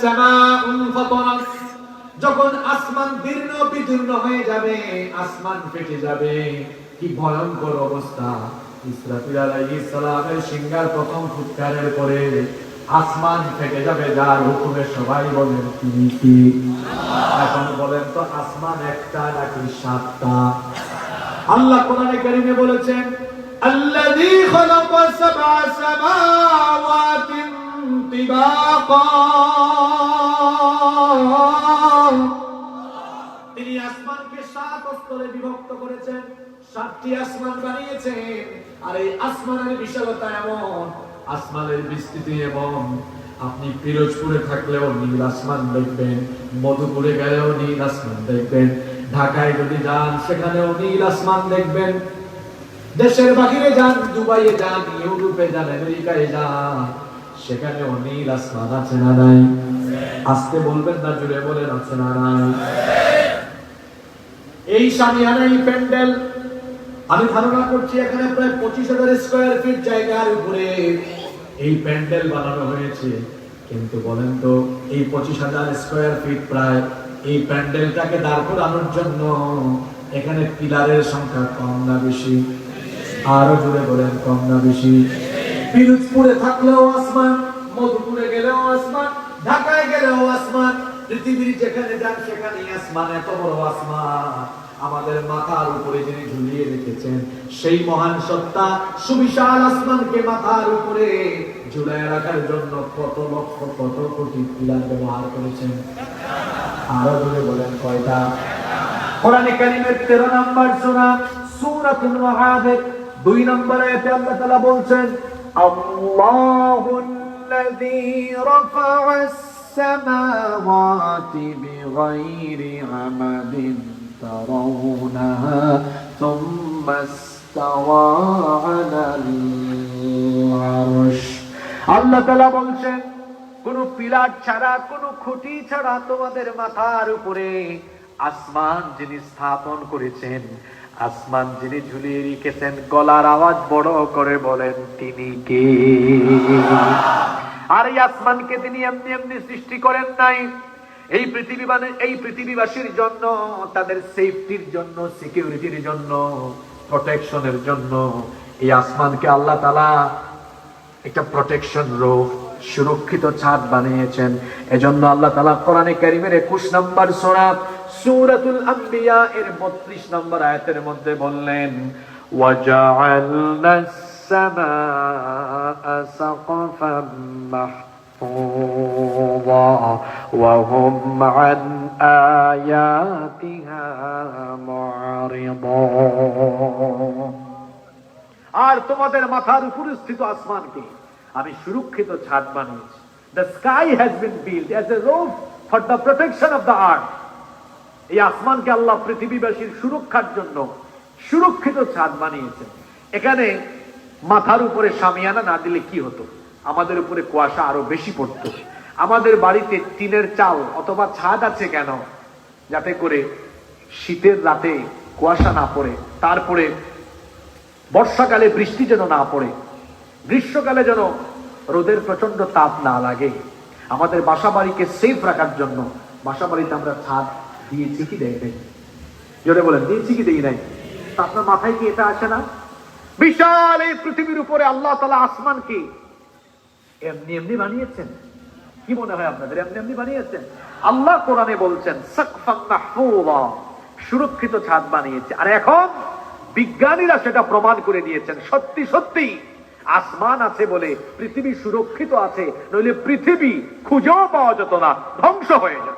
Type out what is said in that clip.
সামাউন ফাতারাত, যখন আসমান দীর্ণ বিদীর্ণ হয়ে যাবে, আসমান ফেটে যাবে, কি ভয়ঙ্কর অবস্থা। ইসরাফিল আলাইহিস সালামের সিংহার প্রথম ফুৎকারের পরে আসমান ফেটে যাবে, যার হুকুমে সবাই বলেন তিনি কি। এখন বলেন তো আসমান একটা নাকি সাতটা? আল্লাহ কোরআনে কারীমে বলেছেন, আল্লাযী খালাকা সাবআ সামাওয়াতিন তিবাকা, তিনি আসমানকে 7 স্তরে বিভক্ত করেছেন, 7টি আসমান বানিয়েছেন। আর এই আসমানের বিশালতা এমন, আসমানের বিস্তৃতি এমন, আপনি পিরোজপুরে থাকলেও নীল আসমান দেখবেন, মধুপুরে গেলেও নীল আসমান দেখবেন, ঢাকায় যদি যান সেখানেও নীল আসমান দেখবেন, দেশের বাহিরে যান, দুবাইয়ে যান, ইউরোপে যান, আমেরিকায় যান, সেখানেও নীল আসমান আছে না নাই? আস্তে বলবেন না, জুড়ে বলেন আছে না নাই? এই সামিয়ানা, এই প্যান্ডেল, আমি ধারণা করছি এখানে প্রায় 25,000 স্কয়ার ফিট জায়গার উপরে এই প্যান্ডেল বানানো হয়েছে। কিন্তু বলেন তো এই 25,000 স্কয়ার ফিট প্রায় এই প্যান্ডেলটাকে দাঁড় করানোর জন্য এখানে পিলারের সংখ্যা কম না বেশি? আরো জুড়ে বলেন, কম না বেশি? পিরোজপুরে থাকলেও আসমান, মধুপুরে গেলেও আসমান, ঢাকায় গেলেও আসমান, পৃথিবীর যেখানে যান সেখানেই আসমান। এত বড় আসমান আমাদের মাথার উপরে যিনি ঝুলিয়ে রেখেছেন, সেই মহান সত্তা সুবিশাল আসমানকে মাথার উপরে ঝুলিয়ে রাখার জন্য কত লক্ষ কত কোটি পিলার ব্যবহার করেছেন। আরো জোরে বলেন, কয়টা? কোরআনে কারীমের 13 নম্বর সূরা সূরাতুল মুআদ 2 নম্বর আয়াতে আল্লাহ তাআলা বলছেন, আল্লাহুল্লাযী রাফা'আস সামাওয়াতি বিগাইরি আমাদিন তারাউনাহা থুম্মা ইসতাওয়া আলাল আরশ। আল্লাহ তাআলা বলছেন, কোন পিলার ছাড়া, কোন খুঁটি ছাড়া তোমাদের মাথার উপরে আসমান যিনি স্থাপন করেছেন, আসমান যিনি ঝুলিয়ে রেখেছেন, গলার আওয়াজ বড় করে বলেন তিনি কে? আর এই আসমানকে তিনি এমনি এমনি সৃষ্টি করেন নাই। এই পৃথিবীবাসীর জন্য, তাদের সেফটির জন্য, সিকিউরিটির জন্য, প্রোটেকশনের জন্য এই আসমানকে আল্লাহ তাআলা একটা প্রোটেকশন রূপ, সুরক্ষিত ছাদ বানিয়েছেন। এজন্য আল্লাহ তাআলা কোরআনে কারীমের 21 নম্বর সূরা সূরাতুল আম্বিয়া এর 32 নম্বর আয়াতের মধ্যে বললেন, ওয়াজআলনাস সামাআ সাকফাম মাহফুযা ওয়া হুম আন আয়াতিহা মু'রিদুন। আর তোমাদের মাথার উপরে স্থিত আসমানকে আমি সুরক্ষিত ছাদ বানিয়েছি। The sky has been built as a roof for the protection of the earth. এই আসমানকে আল্লাহ পৃথিবীবাসীর সুরক্ষার জন্য সুরক্ষিত ছাদ বানিয়েছেন। এখানে মাথার উপরে শামিয়ানা না দিলে কি হতো? আমাদের উপরে কুয়াশা আরো বেশি পড়তো। আমাদের বাড়িতে টিনের চাল অথবা ছাদ আছে কেন? যাতে করে শীতের রাতে কুয়াশা না পড়ে, তারপরে বর্ষাকালে বৃষ্টি যেন না পড়ে, গ্রীষ্মকালে যেন রোদের প্রচন্ড তাপ না লাগে। আমাদের বাসা বাড়িকে সেফ রাখার জন্য বাসা বাড়িতে আমরা ছাদ দিয়েছি কি দেই নাই? জোরে বলেন, দিয়েছি কি দেই নাই? আপনার মাথায় কি এটা আসে না? বিশাল এই পৃথিবীর উপরে আল্লাহ তাআলা আসমানকে এমনি এমনি বানিয়েছেন। কি মনে হয় আপনাদের এমনি এমনি বানিয়েছেন? আল্লাহ কোরআনে বলছেন সাকফান মাহফুযা, সুরক্ষিত ছাদ বানিয়েছে। আর এখন বিজ্ঞানীরা সেটা প্রমাণ করে দিয়েছেন, সত্যি সত্যি আসমান আছে বলে পৃথিবী সুরক্ষিত আছে, নইলে পৃথিবী খুঁজেও পাওয়া যেত না, ধ্বংস হয়ে যেত।